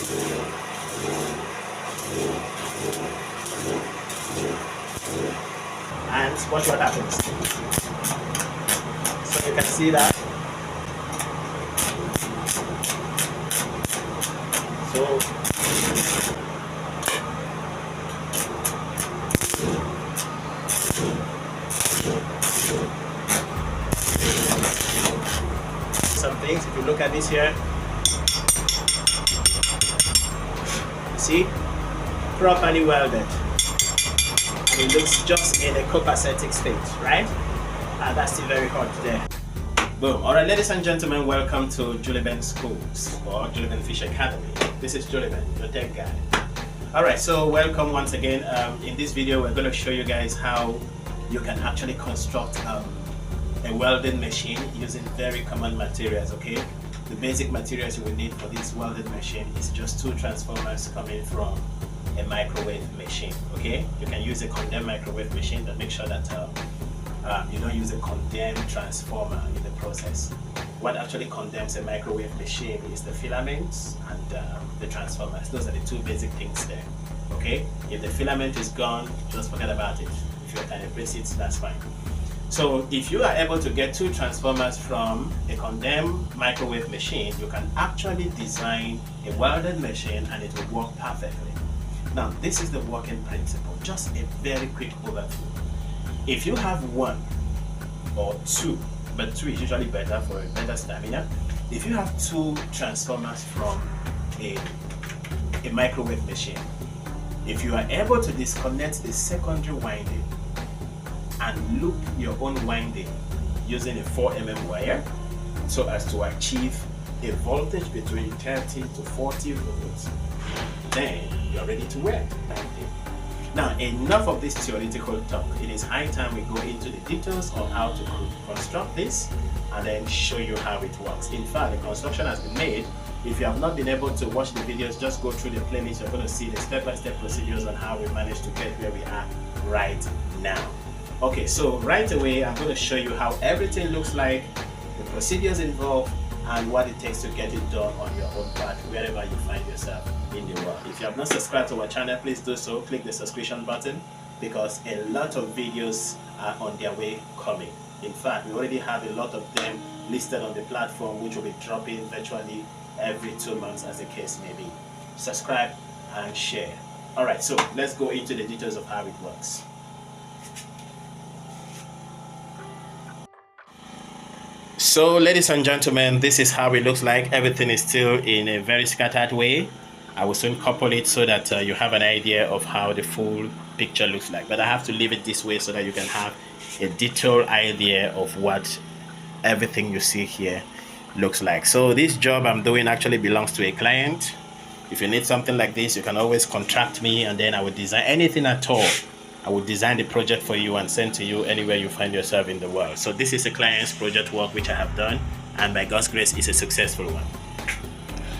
And watch what happens. So you can see that. So some things, if you look at this here, you see, properly welded. And it looks just in a copacetic state, right? And that's still very hot there. Boom. Alright, ladies and gentlemen, welcome to Juliben Schools or Juliben Fish Academy. This is Juliben, your tech guy. Alright, so welcome once again. In this video, we're going to show you guys how you can actually construct a welding machine using very common materials, okay? The basic materials you will need for this welding machine is just two transformers coming from a microwave machine, okay? You can use a condemned microwave machine, but make sure that you don't use a condemned transformer in the process. What actually condemns a microwave machine is the filaments and the transformers. Those are the two basic things there, okay? If the filament is gone, just forget about it. If you can replace it, that's fine. So if you are able to get two transformers from a condemned microwave machine, you can actually design a welded machine and it will work perfectly. Now, this is the working principle, just a very quick overview. If you have one or two, but two is usually better for a better stamina. If you have two transformers from a microwave machine, if you are able to disconnect the secondary winding and loop your own winding using a 4mm wire so as to achieve a voltage between 30 to 40 volts, then you're ready to weld. Now, enough of this theoretical talk. It is high time we go into the details of how to construct this and then show you how it works. In fact, the construction has been made. If you have not been able to watch the videos, just go through the playlist. You're going to see the step-by-step procedures on how we managed to get where we are right now. Okay, so right away, I'm going to show you how everything looks like, the procedures involved, and what it takes to get it done on your own part, wherever you find yourself in the world. If you have not subscribed to our channel, please do so. Click the subscription button because a lot of videos are on their way coming. In fact, we already have a lot of them listed on the platform, which will be dropping virtually every 2 months as the case may be. Subscribe and share. Alright, so let's go into the details of how it works. So ladies and gentlemen, this is how it looks like. Everything is still in a very scattered way. I will soon couple it so that you have an idea of how the full picture looks like. But I have to leave it this way so that you can have a detailed idea of what everything you see here looks like. So this job I'm doing actually belongs to a client. If you need something like this, you can always contract me and then I will design anything at all. I will design the project for you and send to you anywhere you find yourself in the world. So this is a client's project work which I have done, and by God's grace it's a successful one.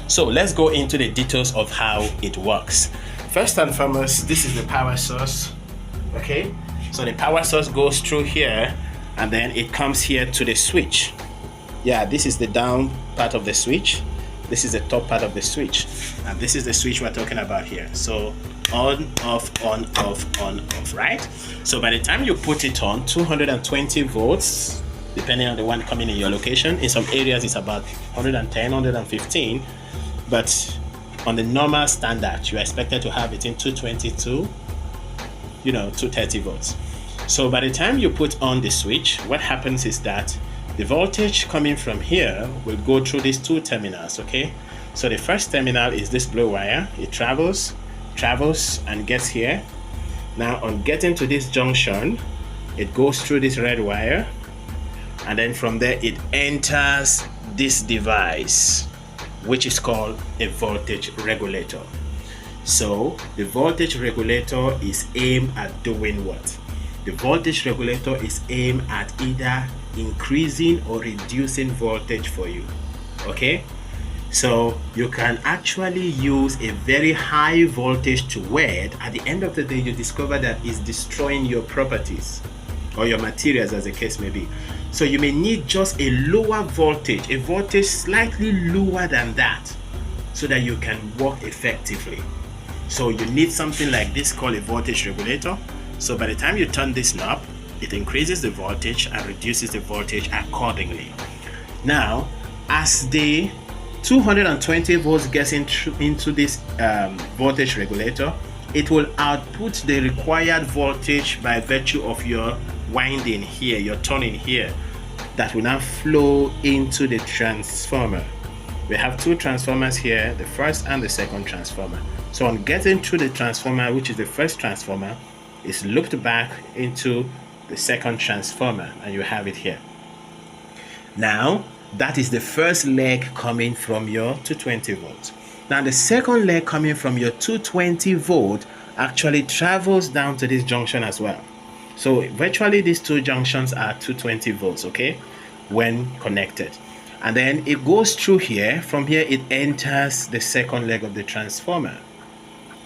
So let's go into the details of how it works. First and foremost, this is the power source. Okay, so the power source goes through here and then it comes here to the switch. Yeah, this is the down part of the switch. This is the top part of the switch, and this is the switch we're talking about here. So on, off, on, off, on, off, right? So by the time you put it on, 220 volts, depending on the one coming in your location. In some areas it's about 110, 115, but on the normal standard, you're expected to have between 220 to, 230 volts. So by the time you put on the switch, what happens is that the voltage coming from here will go through these two terminals, okay? So the first terminal is this blue wire. It travels and gets here. Now on getting to this junction, it goes through this red wire, and then from there it enters this device, which is called a voltage regulator. So the voltage regulator is aimed at doing what? The voltage regulator is aimed at either increasing or reducing voltage for you, okay? So you can actually use a very high voltage to weld. At the end of the day, you discover that it's destroying your properties or your materials, as the case may be. So you may need just a lower voltage, a voltage slightly lower than that, so that you can work effectively. So you need something like this called a voltage regulator. So by the time you turn this knob, it increases the voltage and reduces the voltage accordingly. Now, as the 220 volts gets into this voltage regulator, it will output the required voltage by virtue of your winding here, your turning here, that will now flow into the transformer. We have two transformers here, the first and the second transformer. So on getting through the transformer, which is the first transformer, is looped back into the second transformer, and you have it here. Now, that is the first leg coming from your 220 volts. Now, the second leg coming from your 220 volt actually travels down to this junction as well. So virtually these two junctions are 220 volts, okay, when connected. And then it goes through here. From here, it enters the second leg of the transformer,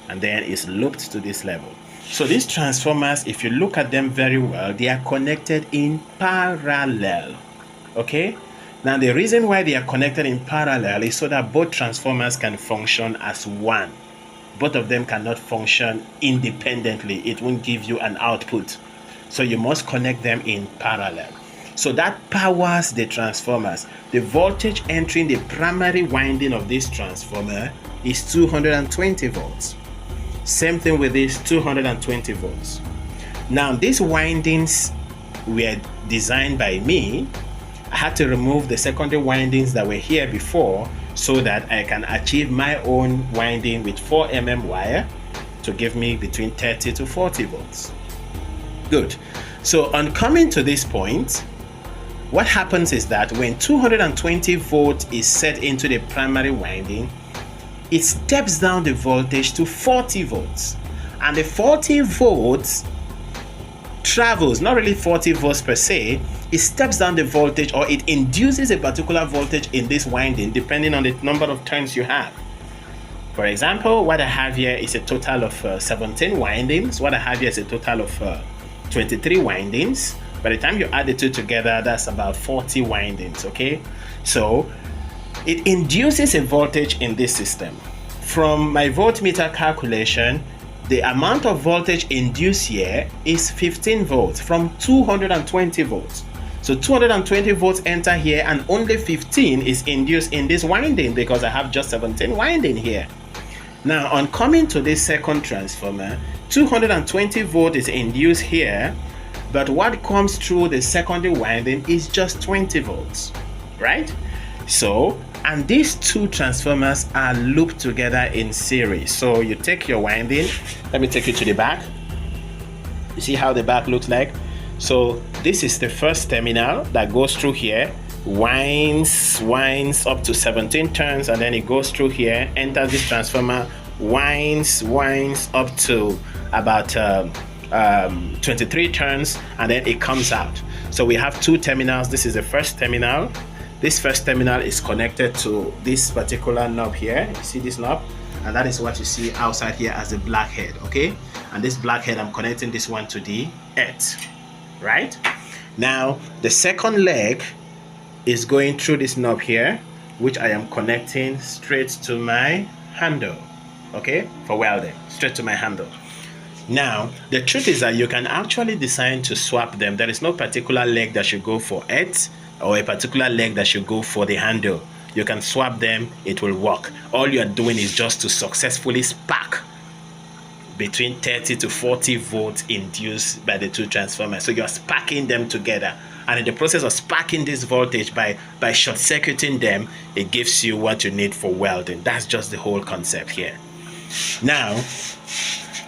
and then it's looped to this level. So these transformers, if you look at them very well, they are connected in parallel, okay? Now, the reason why they are connected in parallel is so that both transformers can function as one. Both of them cannot function independently. It won't give you an output. So you must connect them in parallel. So that powers the transformers. The voltage entering the primary winding of this transformer is 220 volts. Same thing with this 220 volts. Now, these windings were designed by me. I had to remove the secondary windings that were here before so that I can achieve my own winding with 4 mm wire to give me between 30 to 40 volts. Good. So on coming to this point, what happens is that when 220 volts is set into the primary winding, it steps down the voltage to 40 volts. And the 40 volts travels, not really 40 volts per se, it steps down the voltage, or it induces a particular voltage in this winding depending on the number of turns you have. For example, what I have here is a total of 17 windings. What I have here is a total of 23 windings. By the time you add the two together, that's about 40 windings, okay? So it induces a voltage in this system. From my voltmeter calculation, the amount of voltage induced here is 15 volts from 220 volts. So 220 volts enter here, and only 15 is induced in this winding because I have just 17 winding here. Now, on coming to this second transformer, 220 volt is induced here, but what comes through the secondary winding is just 20 volts, right? So, and these two transformers are looped together in series. So you take your winding, let me take you to the back. You see how the back looks like? So this is the first terminal that goes through here, winds up to 17 turns, and then it goes through here, enters this transformer, winds up to about 23 turns, and then it comes out. So we have two terminals. This is the first terminal. This first terminal is connected to this particular knob here. You see this knob? And that is what you see outside here as the black head, okay? And this black head, I'm connecting this one to the earth, right? Now, the second leg is going through this knob here, which I am connecting straight to my handle, okay? For welding, straight to my handle. Now, the truth is that you can actually decide to swap them. There is no particular leg that should go for earth or a particular leg that should go for the handle. You can swap them, it will work. All you are doing is just to successfully spark between 30 to 40 volts induced by the two transformers. So you're sparking them together, and in the process of sparking this voltage by short-circuiting them, it gives you what you need for welding. That's just the whole concept here. Now,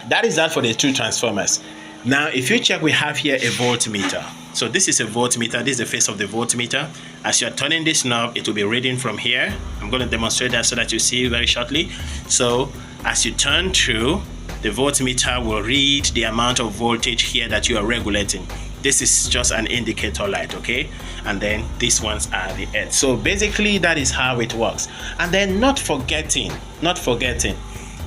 that is that for the two transformers. Now, if you check, we have here a voltmeter. So this is a voltmeter. This is the face of the voltmeter. As you're turning this knob, it will be reading from here. I'm going to demonstrate that so that you see very shortly. So as you turn through, the voltmeter will read the amount of voltage here that you are regulating. This is just an indicator light, okay? And then these ones are the earth. So basically that is how it works. And then not forgetting,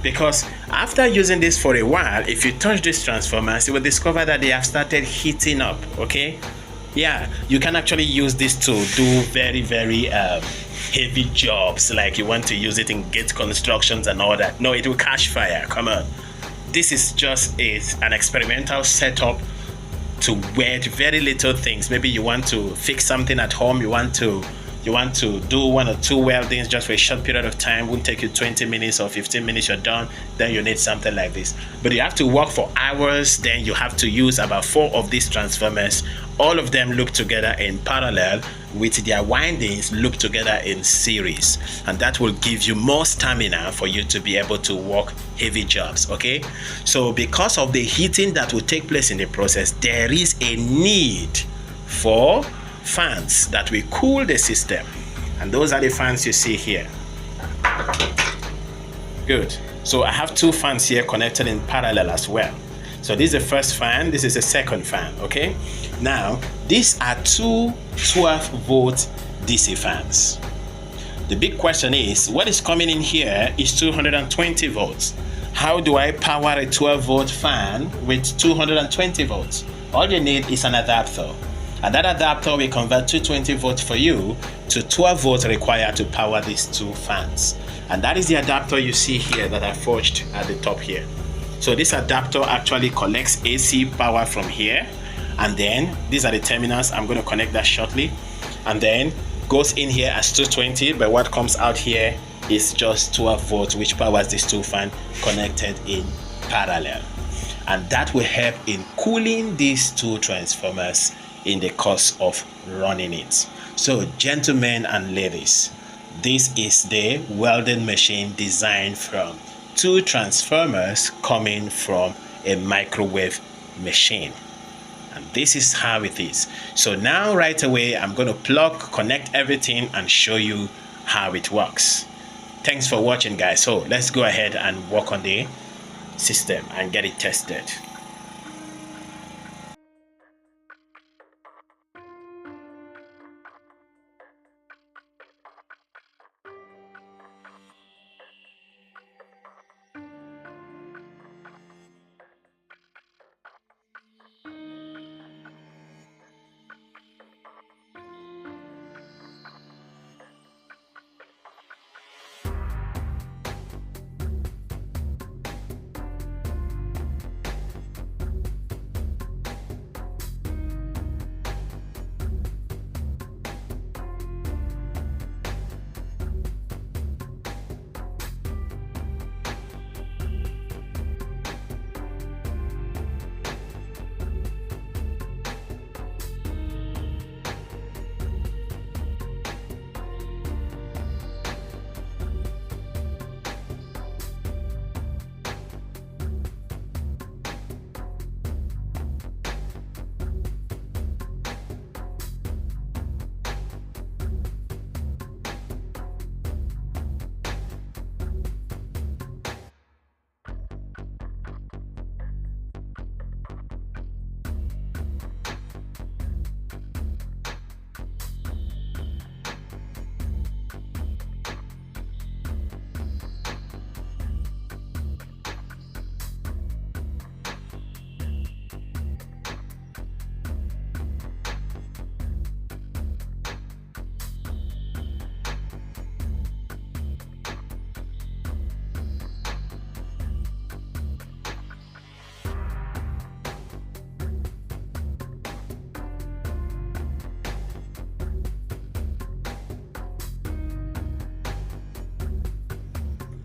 because after using this for a while, if you touch these transformers, you will discover that they have started heating up, okay? Yeah, you can actually use this to do very heavy jobs, like you want to use it in gate constructions and all that. No, it will catch fire. Come on. This is just an experimental setup to weld very little things. Maybe you want to fix something at home, you want to do 1 or 2 weldings just for a short period of time, won't take you 20 minutes or 15 minutes, you're done, then you need something like this. But you have to work for hours, then you have to use about 4 of these transformers. All of them look together in parallel with their windings look together in series, and that will give you more stamina for you to be able to work heavy jobs. Okay, so because of the heating that will take place in the process, there is a need for fans that will cool the system, and those are the fans you see here. Good. So I have 2 fans here connected in parallel as well. So this is the first fan, this is the second fan. Okay, now these are 2 12-volt DC fans. The big question is, what is coming in here is 220 volts. How do I power a 12-volt fan with 220 volts? All you need is an adapter. And that adapter will convert 220 volts for you to 12 volts required to power these 2 fans. And that is the adapter you see here that I forged at the top here. So this adapter actually collects AC power from here, and then these are the terminals. I'm going to connect that shortly, and then goes in here as 220, but what comes out here is just 12 volts, which powers these 2 fans connected in parallel. And that will help in cooling these 2 transformers in the course of running it. So gentlemen and ladies, this is the welding machine designed from 2 transformers coming from a microwave machine, and this is how it is. So now right away I'm going to connect everything and show you how it works. Thanks for watching, guys. So let's go ahead and work on the system and get it tested.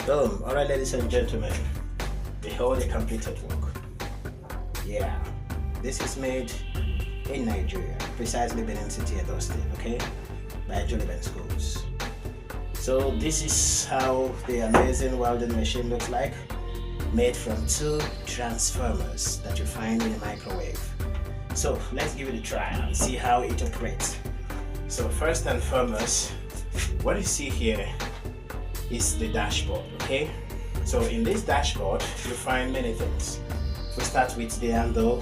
Boom. Alright, ladies and gentlemen, behold the completed work. Yeah, this is made in Nigeria, precisely Benin City, Edo State, okay, by Joliben Schools. So this is how the amazing welding machine looks like, made from 2 transformers that you find in a microwave. So let's give it a try and see how it operates. So first and foremost, what you see here is the dashboard. Okay, so in this dashboard you find many things. We start with the handle.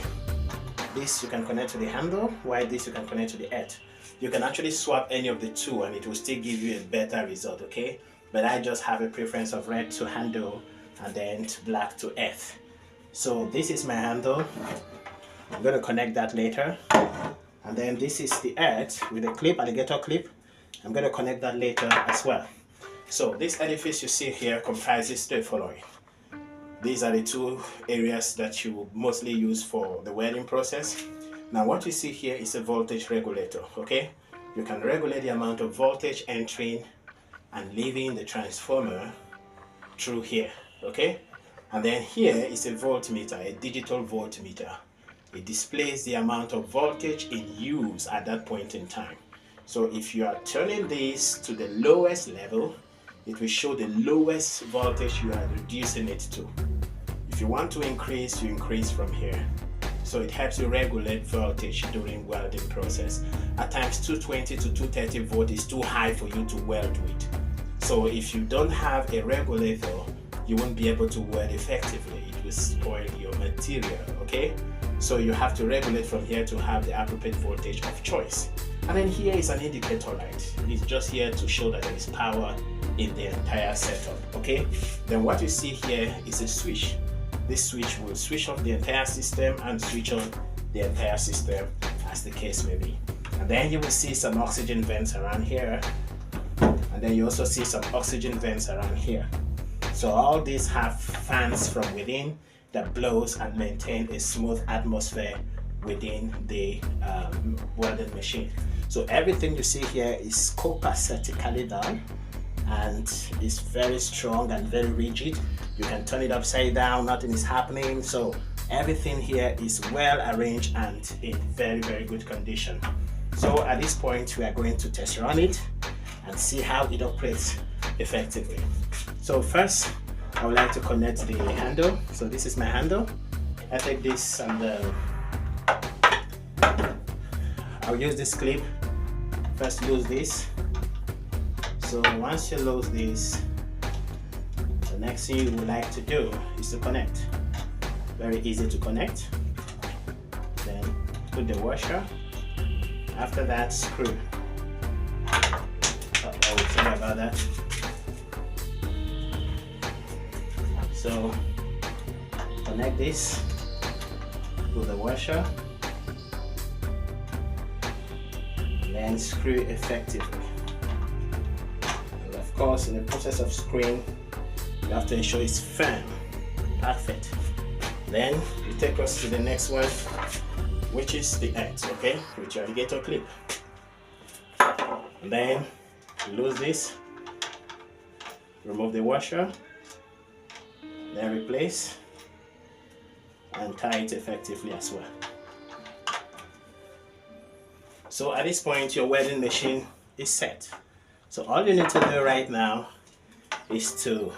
This you can connect to the handle, while this you can connect to the earth. You can actually swap any of the 2 and it will still give you a better result. Okay, but I just have a preference of red to handle and then black to earth. So this is my handle. I'm going to connect that later, and then this is the earth with a clip, alligator clip. I'm going to connect that later as well. So this edifice you see here comprises the following. These are the two areas that you mostly use for the welding process. Now what you see here is a voltage regulator, okay? You can regulate the amount of voltage entering and leaving the transformer through here, okay? And then here is a voltmeter, a digital voltmeter. It displays the amount of voltage in use at that point in time. So if you are turning this to the lowest level, it will show the lowest voltage you are reducing it to. If you want to increase, you increase from here. So it helps you regulate voltage during welding process. At times 220 to 230 volt is too high for you to weld with. So if you don't have a regulator, you won't be able to weld effectively. It will spoil your material, okay? So you have to regulate from here to have the appropriate voltage of choice. And then here is an indicator light. It's just here to show that there is power in the entire setup, okay? Then what you see here is a switch. This switch will switch off the entire system and switch on the entire system, as the case may be. And then you will see some oxygen vents around here. And then you also see some oxygen vents around here. So all these have fans from within that blows and maintain a smooth atmosphere within the welding machine. So everything you see here is copacetically done and is very strong and very rigid. You can turn it upside down, nothing is happening. So everything here is well arranged and in very, very good condition. So at this point, we are going to test run it and see how it operates effectively. So first, I would like to connect the handle. So this is my handle. I take this and I'll use this clip. First lose this. So once you lose this, the next thing you would like to do is to connect. Very easy to connect. Then put the washer. After that, screw. Sorry about that. So connect this to the washer and then screw effectively. And of course, in the process of screwing, you have to ensure it's firm. Perfect. Then you take us to the next one, which is the X, okay, with your alligator clip. And then you lose this, remove the washer, then replace and tie it effectively as well. So at this point, your welding machine is set. So all you need to do right now is to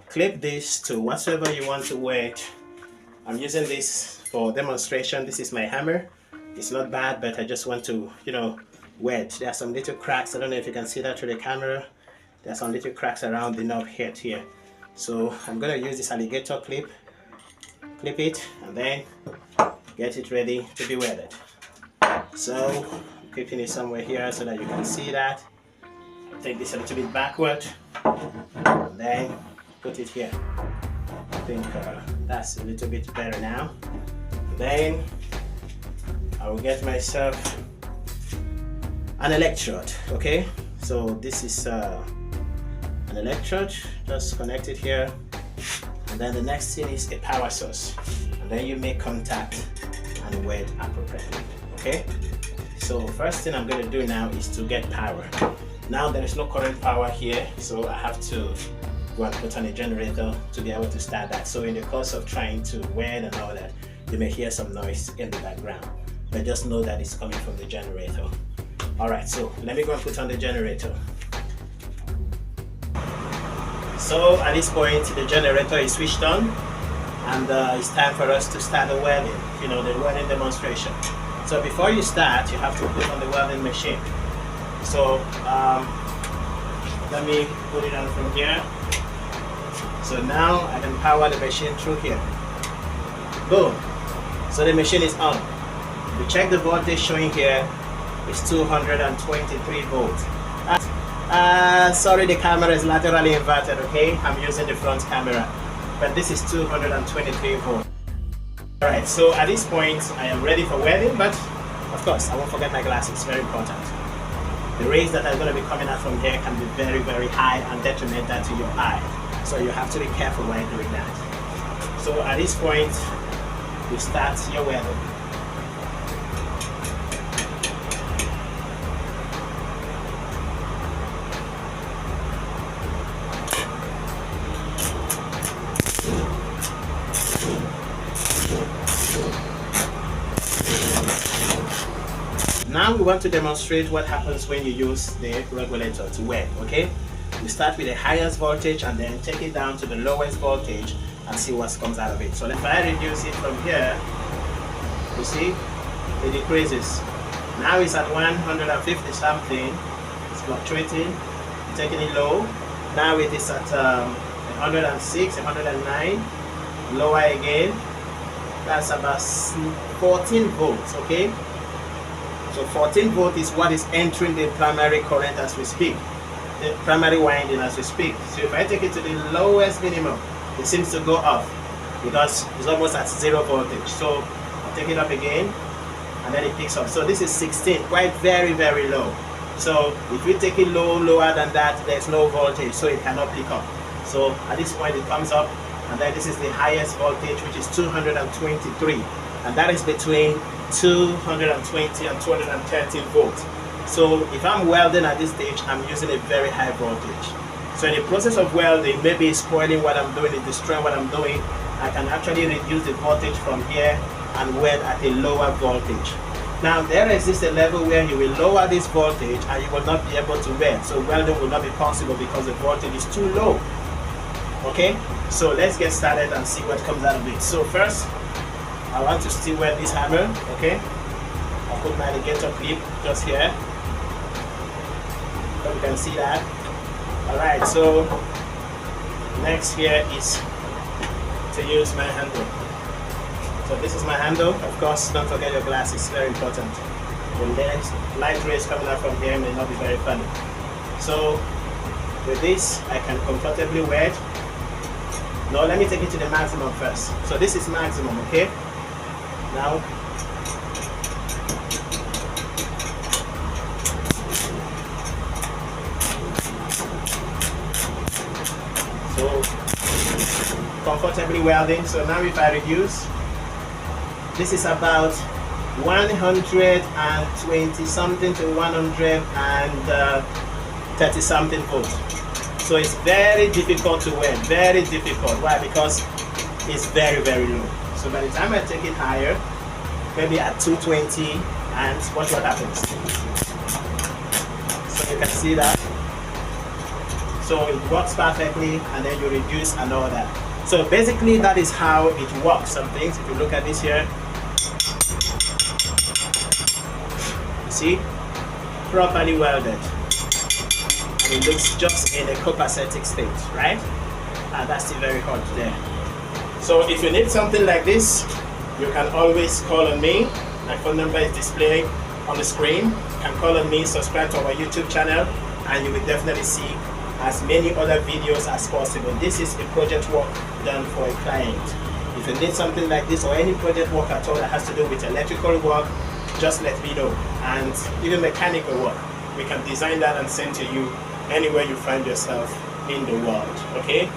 clip this to whatever you want to weld. I'm using this for demonstration. This is my hammer. It's not bad, but I just want to, weld. There are some little cracks. I don't know if you can see that through the camera. There are some little cracks around the knob head here. So I'm going to use this alligator clip, clip it, and then get it ready to be welded. So I'm clipping it somewhere here so that you can see that. Take this a little bit backward, and then put it here. I think that's a little bit better now. And then I will get myself an electrode, okay? So this is an electrode, just connect it here, and then the next thing is a power source, and then you make contact and weld appropriately, okay? So first thing I'm going to do now is to get power. Now there is no current power here, so I have to go and put on a generator to be able to start that. So in the course of trying to weld and all that, you may hear some noise in the background, but just know that it's coming from the generator. Alright, so let me go and put on the generator. So at this point, the generator is switched on, and it's time for us to start the welding, the welding demonstration. So before you start, you have to put on the welding machine. So let me put it on from here. So now I can power the machine through here. Boom. So the machine is on. We check the voltage showing here. It's 223 volts. Sorry, the camera is laterally inverted, okay? I'm using the front camera, but this is 223 volts. Alright, so at this point, I am ready for welding, but of course, I won't forget my glasses, very important. the rays that are going to be coming out from here can be very, very high and detrimental to your eye. So you have to be careful while doing that. So at this point, you start your welding. Now we want to demonstrate what happens when you use the regulator to weld, okay? We start with the highest voltage and then take it down to the lowest voltage and see what comes out of it. So if I reduce it from here, you see, it decreases. Now it's at 150 something, it's fluctuating, taking it low. Now it is at 106, 109, lower again. That's about 14 volts, okay? So 14 volts is what is entering the primary current as we speak, the primary winding as we speak. So if I take it to the lowest minimum, it seems to go up because it's almost at 0 voltage. So I'll take it up again and then it picks up. So this is 16, quite very, very low. So if we take it lower than that, there's no voltage, so it cannot pick up. So at this point it comes up, and then this is the highest voltage, which is 223, and that is between 220 and 230 volts. So if I'm welding at this stage, I'm using a very high voltage. So in the process of welding, maybe it's spoiling what I'm doing, it's destroying what I'm doing, I can actually reduce the voltage from here and weld at a lower voltage. Now there exists a level where you will lower this voltage and you will not be able to weld. So welding will not be possible because the voltage is too low. Okay, so let's get started and see what comes out of it. So first, I want to still weld this hammer, okay? I'll put my alligator clip just here. So you can see that. Alright, so next here is to use my handle. So this is my handle. Of course, don't forget your glasses, very important. The light rays coming out from here may not be very funny. So with this, I can comfortably weld. No, let me take it to the maximum first. So this is maximum, okay? Now, so comfortably welding. So now if I reduce, this is about 120 something to 130 something volts. So it's very difficult to weld, very difficult. Why? Because it's very, very low. So by the time I take it higher, maybe at 220, and watch what happens. So you can see that. So it works perfectly, and then you reduce and all that. So basically that is how it works. Some things, if you look at this here, you see, properly welded. And it looks just in a copacetic state, right? And that's still very hot there. So if you need something like this, you can always call on me. My phone number is displayed on the screen. You can call on me, subscribe to our YouTube channel, and you will definitely see as many other videos as possible. This is a project work done for a client. If you need something like this or any project work at all that has to do with electrical work, just let me know. And even mechanical work, we can design that and send to you anywhere you find yourself in the world, okay?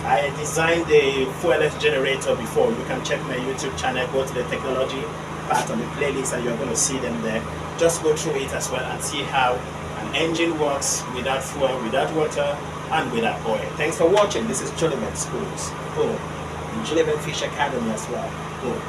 I designed the fuelless generator before. You can check my YouTube channel, go to the technology part of the playlist and you're going to see them there. Just go through it as well and see how an engine works without fuel, without water, and without oil. Thanks for watching. This is Julian Schools. Boom. And Julian Fish Academy as well. Boom.